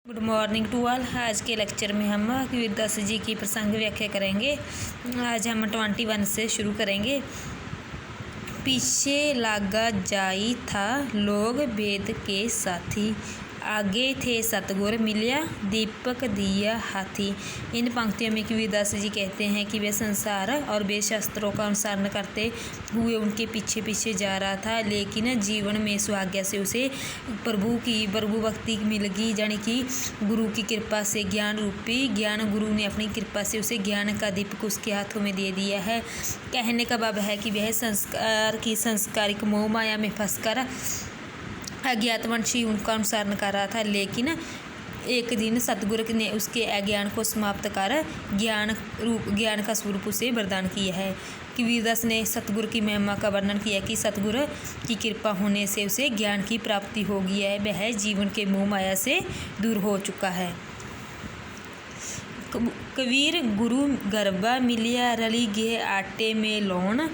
Good morning to all. आज के lecture में हम कबीरदास जी की प्रसंग व्याख्या करेंगे। आज हम 21 से शुरू करेंगे। पीछे लागा जाई था लोग वेद के साथी, आगे थे सतगुर मिलिया दीपक दिया हाथी। इन पंक्तियों में कबीरदास जी कहते हैं कि वे संसार और वेद शास्त्रों का अनुसरण करते हुए उनके पीछे पीछे जा रहा था, लेकिन जीवन में सुभाग्य से उसे प्रभु भक्ति मिल गई, यानी कि गुरु की कृपा से ज्ञान रूपी ज्ञान गुरु ने अपनी कृपा से उसे ज्ञान का दीपक उसके हाथों में दे दिया है। कहने का भाव है कि वह संस्कार की संस्कारिक मोह माया में फंसकर अज्ञातवंशी उनका अनुसरण कर रहा था, लेकिन एक दिन सतगुरु ने उसके अज्ञान को समाप्त कर ज्ञान का स्वरूप उसे वरदान किया है। कबीरदास ने सतगुरु की महिमा का वर्णन किया कि सतगुरु की कृपा होने से उसे ज्ञान की प्राप्ति हो गई है, वह जीवन के मोह माया से दूर हो चुका है। कबीर गुरु गरबा मिलिया रली गे आटे में लौन,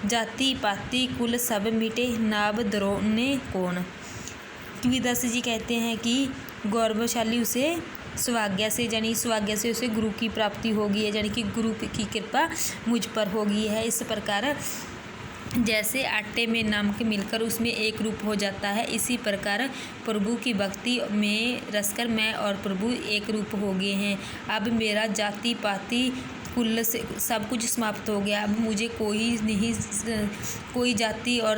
जाति पाति कुल सब मिटे नाब दरोने कौन। कबीरदास जी कहते हैं कि गौरवशाली उसे सुभाग्य से उसे गुरु की प्राप्ति हो गई है, यानी कि गुरु की कृपा मुझ पर हो गई है। इस प्रकार जैसे आटे में नमक मिलकर उसमें एक रूप हो जाता है, इसी प्रकार प्रभु की भक्ति में रसकर मैं और प्रभु एक रूप हो गए हैं। अब मेरा जाति पाति कुल से सब कुछ समाप्त हो गया। अब मुझे कोई जाति और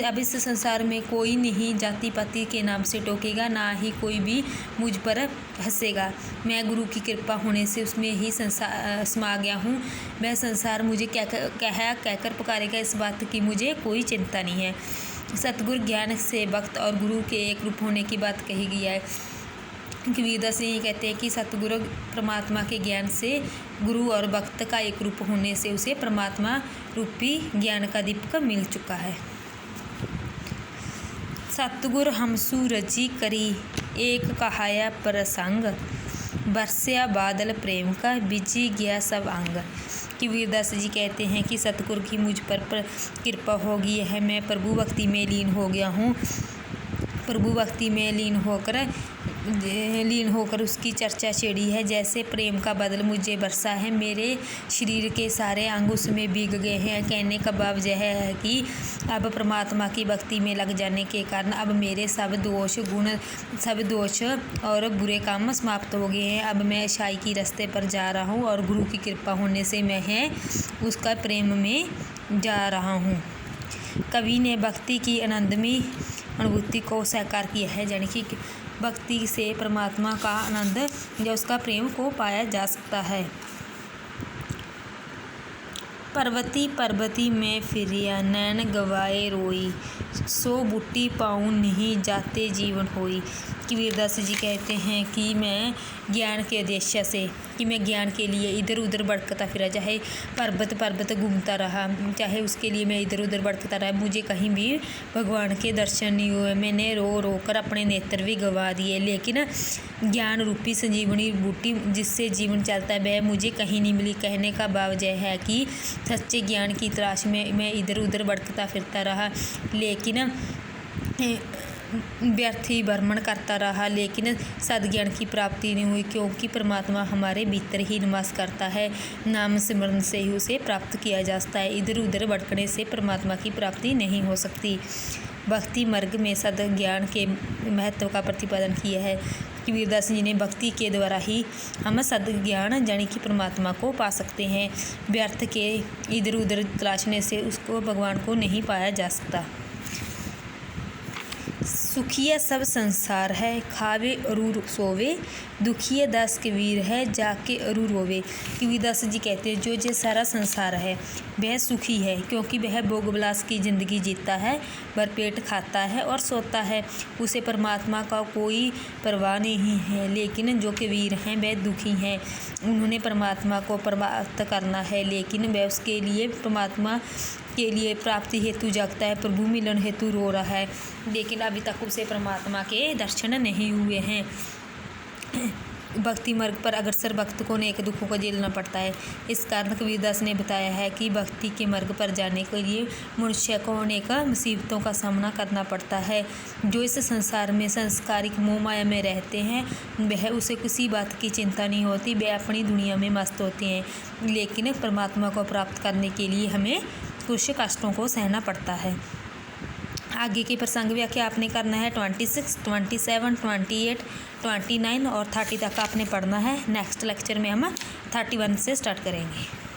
अब इस संसार में कोई नहीं जाति पाति के नाम से टोकेगा, ना ही कोई भी मुझ पर हंसेगा। मैं गुरु की कृपा होने से उसमें ही समा गया हूँ। वह संसार मुझे कहकर पुकारेगा, इस बात की मुझे कोई चिंता नहीं है। सतगुरु ज्ञान से भक्त और गुरु के एक रूप होने की बात कही गई है। कबीरदास ये कहते हैं कि सतगुरु परमात्मा के ज्ञान से गुरु और भक्त का एक रूप होने से उसे परमात्मा रूपी ज्ञान का दीपक मिल चुका है। सतगुर हमसू रची करी एक कहाया प्रसंग, बरसिया बादल प्रेम का बिजी गया सब अंग। कबीरदास जी कहते हैं कि सतगुरु की मुझ पर कृपा हो गई है, मैं प्रभु भक्ति में लीन हो गया हूँ। प्रभु भक्ति में लीन होकर उसकी चर्चा छिड़ी है। जैसे प्रेम का बादल मुझे बरसा है, मेरे शरीर के सारे अंग उसमें भीग गए हैं। कहने का भाव यह है कि अब परमात्मा की भक्ति में लग जाने के कारण अब मेरे सब दोष और बुरे काम समाप्त हो गए हैं। अब मैं अच्छाई की रास्ते पर जा रहा हूँ और गुरु की कृपा होने से मैं उसका प्रेम में जा रहा हूँ। कवि ने भक्ति की आनंदमयी अनुभूति को साकार किया है, यानी कि भक्ति से परमात्मा का आनंद या उसका प्रेम को पाया जा सकता है। पर्वती में फिरिया नैन गवाए रोई, सो बूटी पाऊँ नहीं जाते जीवन होई। कबीरदास जी कहते हैं कि मैं ज्ञान के उद्देश्य से कि मैं ज्ञान के लिए इधर उधर भटकता फिरा, चाहे पर्वत घूमता रहा, चाहे उसके लिए मैं इधर उधर भटकता रहा, मुझे कहीं भी भगवान के दर्शन नहीं हुए। मैंने रो कर अपने नेत्र भी गंवा दिए, लेकिन ज्ञान रूपी संजीवनी बूटी जिससे जीवन चलता है वह मुझे कहीं नहीं मिली। कहने का भाव यह है कि सच्चे ज्ञान की तलाश में मैं इधर उधर भटकता फिरता रहा, लेकिन व्यर्थी भ्रमण करता रहा, लेकिन सद्ज्ञान की प्राप्ति नहीं हुई, क्योंकि परमात्मा हमारे भीतर ही निवास करता है। नाम सिमरन से ही उसे प्राप्त किया जा सकता है। इधर उधर भटकने से परमात्मा की प्राप्ति नहीं हो सकती। भक्ति मार्ग में सद्ज्ञान के महत्व का प्रतिपादन किया है। कबीरदास जी ने भक्ति के द्वारा ही हम सद्ज्ञान यानी कि परमात्मा को पा सकते हैं। व्यर्थ के इधर उधर तलाशने से उसको भगवान को नहीं पाया जा सकता। सुखिया सब संसार है, खावे अरूर सोवे, दुखिया दास कबीर है जाके अरूर रोवे। कबीरदास जी कहते हैं जो सारा संसार है वह सुखी है, क्योंकि वह भोगविलास की ज़िंदगी जीता है, भरपेट खाता है और सोता है, उसे परमात्मा का कोई परवाह नहीं है। लेकिन जो कबीर हैं वह दुखी हैं, उन्होंने परमात्मा को प्राप्त करना है, लेकिन वह उसके लिए परमात्मा के लिए प्राप्ति हेतु जागता है, प्रभु मिलन हेतु रो रहा है, लेकिन अभी तक उसे परमात्मा के दर्शन नहीं हुए हैं। भक्ति मार्ग पर अग्रसर भक्त को अनेक दुखों को झेलना पड़ता है। इस कारण कबीरदास ने बताया है कि भक्ति के मार्ग पर जाने के लिए मनुष्य को अनेक मुसीबतों का सामना करना पड़ता है। जो इस संसार में संस्कारिक मोह माया में रहते हैं वह उसे किसी बात की चिंता नहीं होती, वे अपनी दुनिया में मस्त होते हैं। लेकिन परमात्मा को प्राप्त करने के लिए हमें कुछ कष्टों को सहना पड़ता है। आगे की प्रसंग व्याख्या आपने करना है 26, 27, 28, 29 और 30 तक आपने पढ़ना है। नेक्स्ट लेक्चर में हम 31 से स्टार्ट करेंगे।